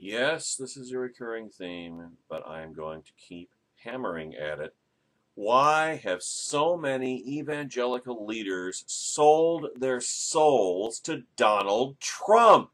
Yes, this is a recurring theme, but I am going to keep hammering at it. Why have so many evangelical leaders sold their souls to Donald Trump?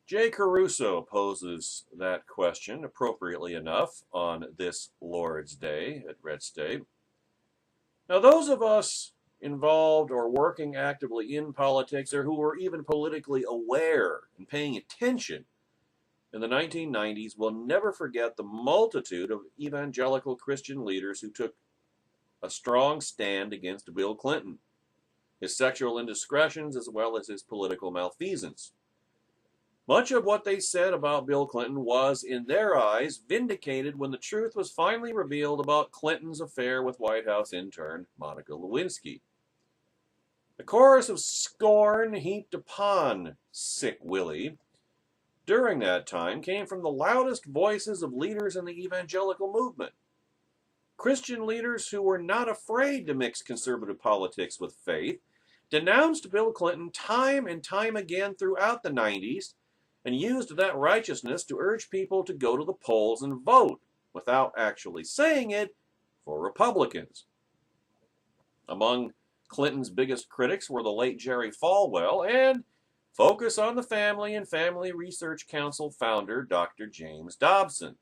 Jay Caruso poses that question appropriately enough on this Lord's Day at Red State. Now, those of us involved or working actively in politics or who were even politically aware and paying attention in the 1990s will never forget the multitude of evangelical Christian leaders who took a strong stand against Bill Clinton, his sexual indiscretions, as well as his political malfeasance. Much of what they said about Bill Clinton was, in their eyes, vindicated when the truth was finally revealed about Clinton's affair with White House intern Monica Lewinsky. The chorus of scorn heaped upon Sick Willie during that time came from the loudest voices of leaders in the evangelical movement. Christian leaders who were not afraid to mix conservative politics with faith denounced Bill Clinton time and time again throughout the 90s and used that righteousness to urge people to go to the polls and vote, without actually saying it, for Republicans. Among Clinton's biggest critics were the late Jerry Falwell and Focus on the Family and Family Research Council founder Dr. James Dobson.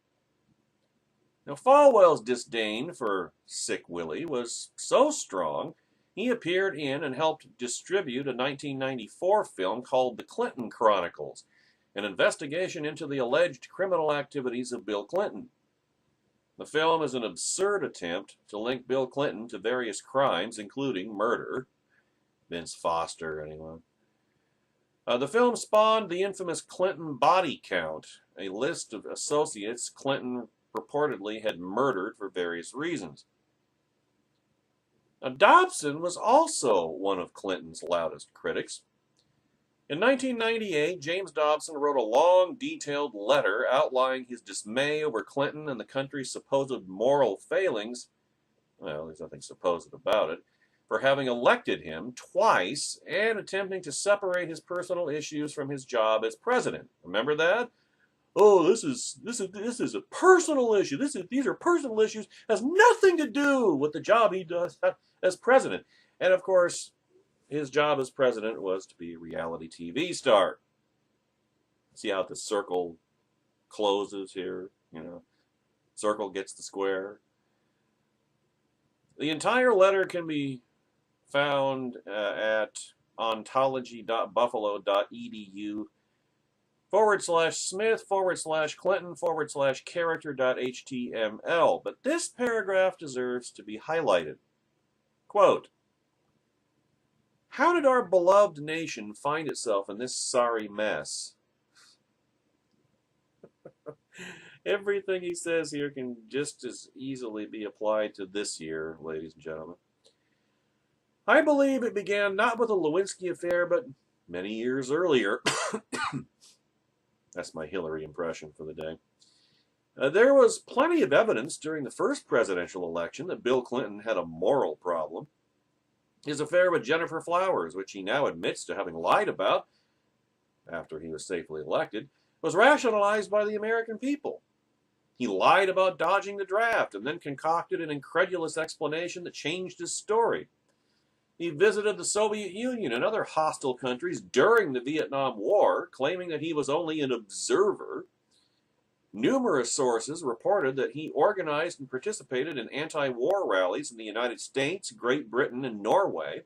Now, Falwell's disdain for Sick Willie was so strong, he appeared in and helped distribute a 1994 film called The Clinton Chronicles, an investigation into the alleged criminal activities of Bill Clinton. The film is an absurd attempt to link Bill Clinton to various crimes, including murder. Vince Foster, anyone? The film spawned the infamous Clinton body count, a list of associates Clinton reportedly had murdered for various reasons. Now, Dobson was also one of Clinton's loudest critics. In 1998, James Dobson wrote a long, detailed letter outlining his dismay over Clinton and the country's supposed moral failings. Well, there's nothing supposed about it, for having elected him twice and attempting to separate his personal issues from his job as president. Remember that? Oh, this is a personal issue. These are personal issues. Has nothing to do with the job he does as president. And of course, his job as president was to be a reality TV star. See how the circle closes here? Circle gets the square. The entire letter can be found at ontology.buffalo.edu/Smith/Clinton/character.html. But this paragraph deserves to be highlighted. Quote, how did our beloved nation find itself in this sorry mess? Everything he says here can just as easily be applied to this year, ladies and gentlemen. I believe it began not with the Lewinsky affair, but many years earlier. That's my Hillary impression for the day. There was plenty of evidence during the first presidential election that Bill Clinton had a moral problem. His affair with Jennifer Flowers, which he now admits to having lied about after he was safely elected, was rationalized by the American people. He lied about dodging the draft and then concocted an incredulous explanation that changed his story. He visited the Soviet Union and other hostile countries during the Vietnam War, claiming that he was only an observer. Numerous sources reported that he organized and participated in anti-war rallies in the United States, Great Britain, and Norway.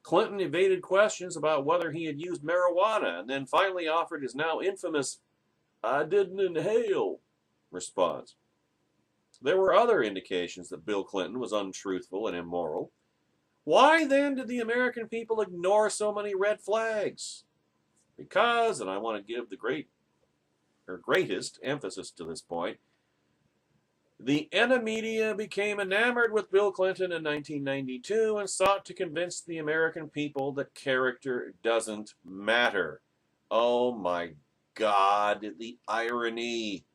Clinton evaded questions about whether he had used marijuana and then finally offered his now infamous, "I didn't inhale," response. There were other indications that Bill Clinton was untruthful and immoral. Why then did the American people ignore so many red flags? Because, and I want to give the greatest emphasis to this point, The media became enamored with Bill Clinton in 1992 and sought to convince the American people that character doesn't matter. Oh my God, the irony.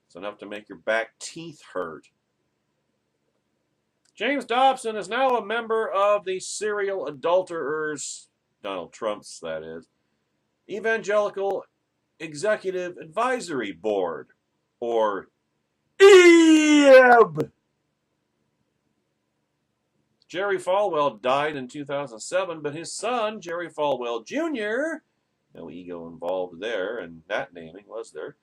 It's enough to make your back teeth hurt. James Dobson is now a member of the serial adulterers, Donald Trump's, that is, Evangelical Executive Advisory Board, or EAB. Jerry Falwell died in 2007, but his son, Jerry Falwell Jr., no ego involved there, and that naming was there,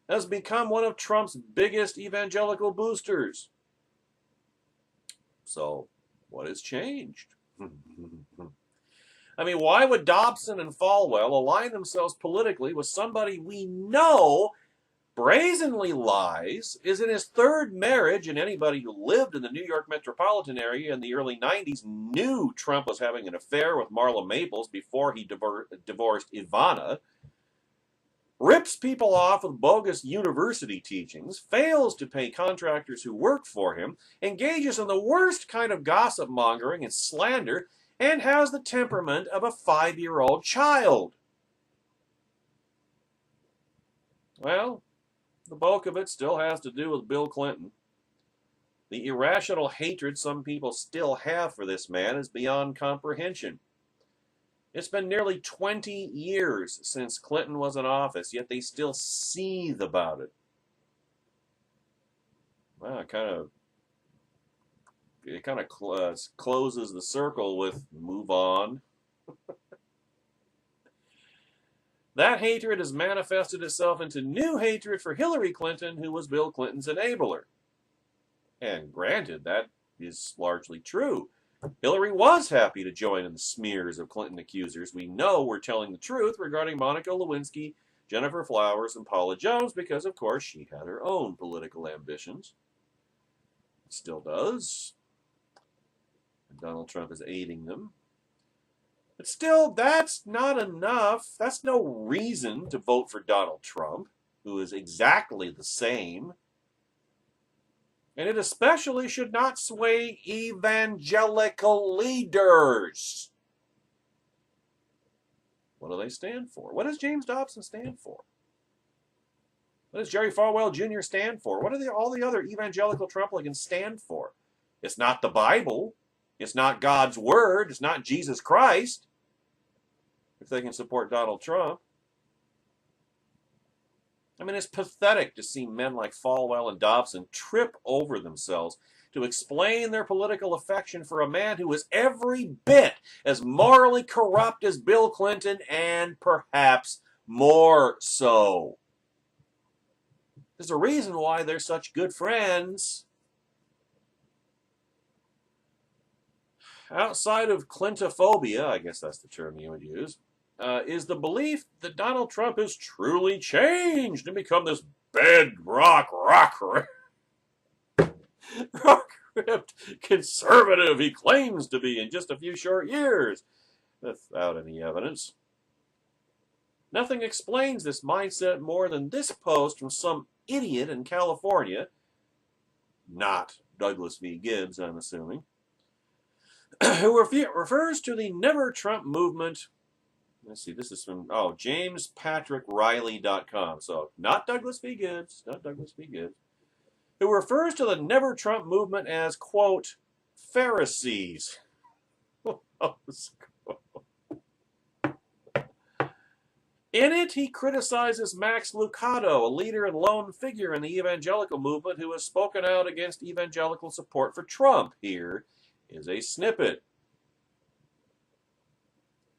has become one of Trump's biggest evangelical boosters. So, what has changed? I mean, why would Dobson and Falwell align themselves politically with somebody we know brazenly lies, is in his third marriage, and anybody who lived in the New York metropolitan area in the early 90s knew Trump was having an affair with Marla Maples before he divorced Ivana, rips people off with bogus university teachings, fails to pay contractors who work for him, engages in the worst kind of gossip mongering and slander, and has the temperament of a 5-year-old child. Well, the bulk of it still has to do with Bill Clinton. The irrational hatred some people still have for this man is beyond comprehension. It's been nearly 20 years since Clinton was in office, yet they still seethe about it. Well, it kind of closes the circle with move on. That hatred has manifested itself into new hatred for Hillary Clinton, who was Bill Clinton's enabler. And granted, that is largely true. Hillary was happy to join in the smears of Clinton accusers we know were telling the truth regarding Monica Lewinsky, Jennifer Flowers, and Paula Jones because, of course, she had her own political ambitions. Still does. And Donald Trump is aiding them. But still, that's not enough. That's no reason to vote for Donald Trump, who is exactly the same. And it especially should not sway evangelical leaders. What do they stand for? What does James Dobson stand for? What does Jerry Falwell Jr. stand for? What do all the other evangelical Trumplicans stand for? It's not the Bible. It's not God's Word. It's not Jesus Christ. If they can support Donald Trump. I mean, it's pathetic to see men like Falwell and Dobson trip over themselves to explain their political affection for a man who is every bit as morally corrupt as Bill Clinton, and perhaps more so. There's a reason why they're such good friends. Outside of Clintophobia, I guess that's the term you would use, is the belief that Donald Trump has truly changed and become this bedrock rock-ripped conservative he claims to be in just a few short years, without any evidence. Nothing explains this mindset more than this post from some idiot in California, not Douglas V. Gibbs, I'm assuming, who refers to the Never Trump movement. Let's see, this is from, JamesPatrickRiley.com. So, not Douglas V. Gibbs, who refers to the Never Trump movement as, quote, Pharisees. In it, he criticizes Max Lucado, a leader and lone figure in the evangelical movement who has spoken out against evangelical support for Trump. Here is a snippet.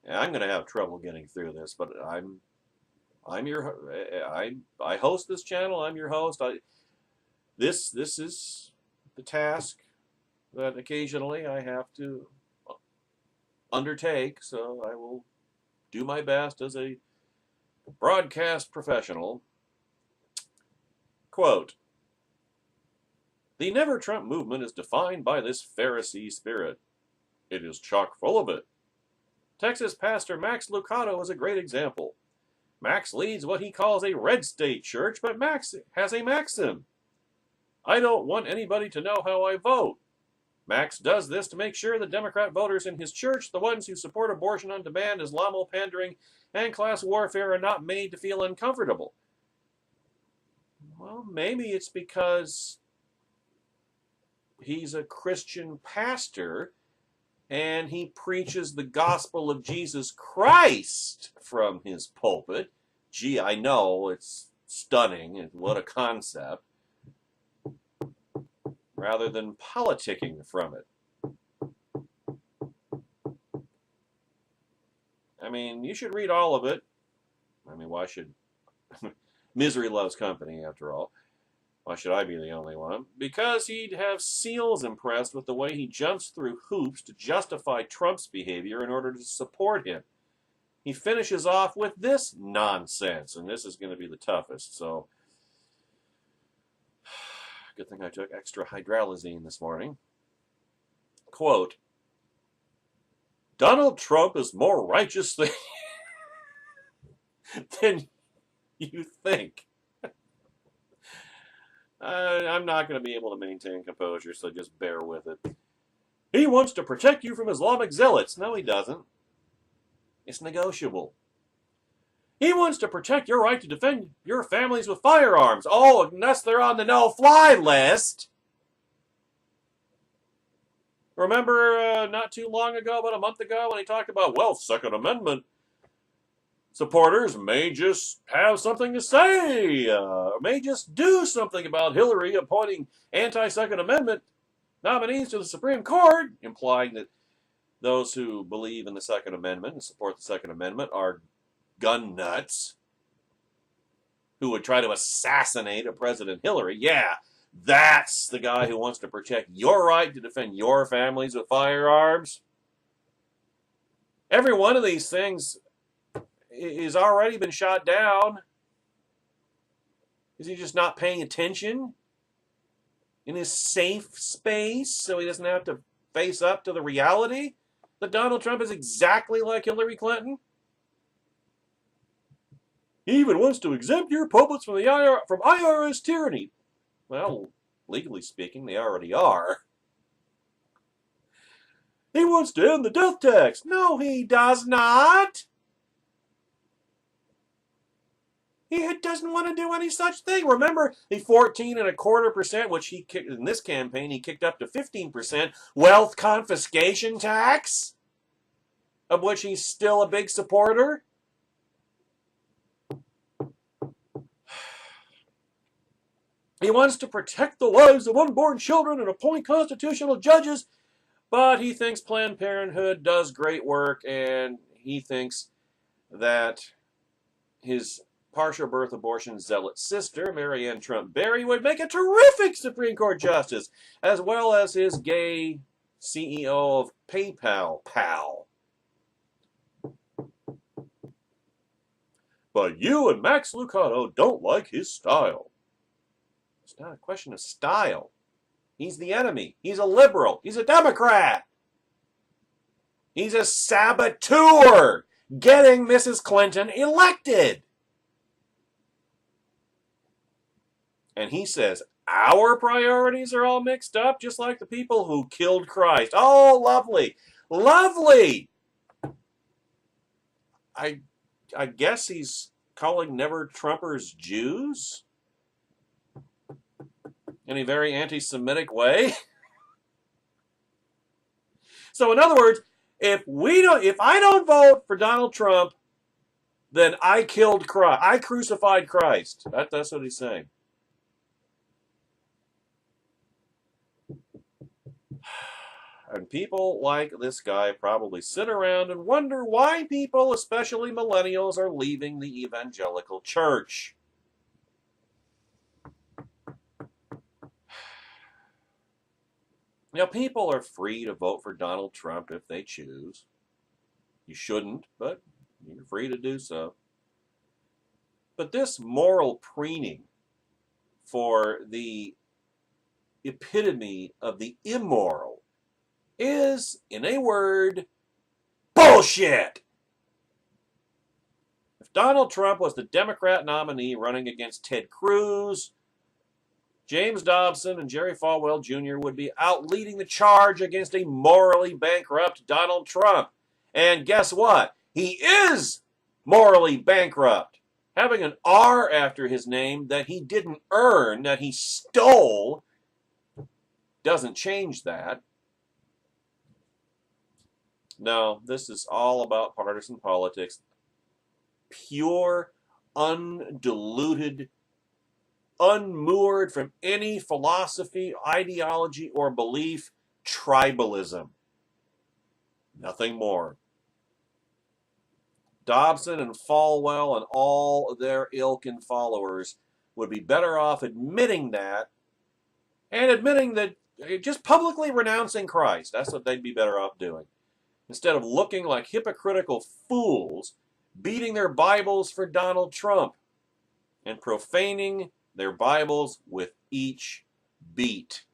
I'm going to have trouble getting through this, but I host this channel. I'm your host. This is the task that occasionally I have to undertake, so I will do my best as a broadcast professional. Quote, the Never Trump movement is defined by this Pharisee spirit. It is chock full of it. Texas pastor Max Lucado is a great example. Max leads what he calls a red state church, but Max has a maxim. I don't want anybody to know how I vote. Max does this to make sure the Democrat voters in his church, the ones who support abortion on demand, Islamo pandering, and class warfare, are not made to feel uncomfortable. Well, maybe it's because he's a Christian pastor and he preaches the gospel of Jesus Christ from his pulpit. Gee, I know, it's stunning. What a concept. Rather than politicking from it. I mean, you should read all of it. I mean, why should... Misery loves company, after all. Why should I be the only one? Because he'd have SEALs impressed with the way he jumps through hoops to justify Trump's behavior in order to support him. He finishes off with this nonsense, and this is going to be the toughest, so... Good thing I took extra hydralazine this morning. Quote, Donald Trump is more righteous than you think. I'm not going to be able to maintain composure, so just bear with it. He wants to protect you from Islamic zealots. No, he doesn't. It's negotiable. He wants to protect your right to defend your families with firearms. Oh, unless they're on the no-fly list. Remember not too long ago, about a month ago, when he talked about, well, Second Amendment supporters may just have something to say, may just do something about Hillary appointing anti-Second Amendment nominees to the Supreme Court, implying that those who believe in the Second Amendment and support the Second Amendment are gun nuts who would try to assassinate a President Hillary. Yeah, that's the guy who wants to protect your right to defend your families with firearms. Every one of these things is already been shot down. Is he just not paying attention in his safe space so he doesn't have to face up to the reality that Donald Trump is exactly like Hillary Clinton? He even wants to exempt your pulpits from IRS tyranny. Well, legally speaking, they already are. He wants to end the death tax. No, he does not. He doesn't want to do any such thing. Remember the 14.25%, which he kicked in this campaign, he kicked up to 15% wealth confiscation tax, of which he's still a big supporter. He wants to protect the lives of unborn children and appoint constitutional judges, but he thinks Planned Parenthood does great work, and he thinks that his partial birth abortion zealot sister, Marianne Trump Berry, would make a terrific Supreme Court justice, as well as his gay CEO of PayPal pal. But you and Max Lucado don't like his style. It's not a question of style. He's the enemy. He's a liberal. He's a Democrat. He's a saboteur getting Mrs. Clinton elected. And he says our priorities are all mixed up, just like the people who killed Christ. Oh, lovely. Lovely. I guess he's calling never-Trumpers Jews in a very anti-Semitic way. So in other words, if I don't vote for Donald Trump, then I killed Christ. I crucified Christ. That's what he's saying. And people like this guy probably sit around and wonder why people, especially millennials, are leaving the evangelical church. Now, people are free to vote for Donald Trump if they choose. You shouldn't, but you're free to do so. But this moral preening for the epitome of the immoral is, in a word, bullshit. If Donald Trump was the Democrat nominee running against Ted Cruz, James Dobson and Jerry Falwell Jr. would be out leading the charge against a morally bankrupt Donald Trump. And guess what? He is morally bankrupt. Having an R after his name that he didn't earn, that he stole, doesn't change that. No, this is all about partisan politics. Pure, undiluted, unmoored from any philosophy, ideology, or belief, tribalism. Nothing more. Dobson and Falwell and all their ilk and followers would be better off admitting that and admitting that, just publicly renouncing Christ. That's what they'd be better off doing. Instead of looking like hypocritical fools, beating their Bibles for Donald Trump and profaning their Bibles with each beat.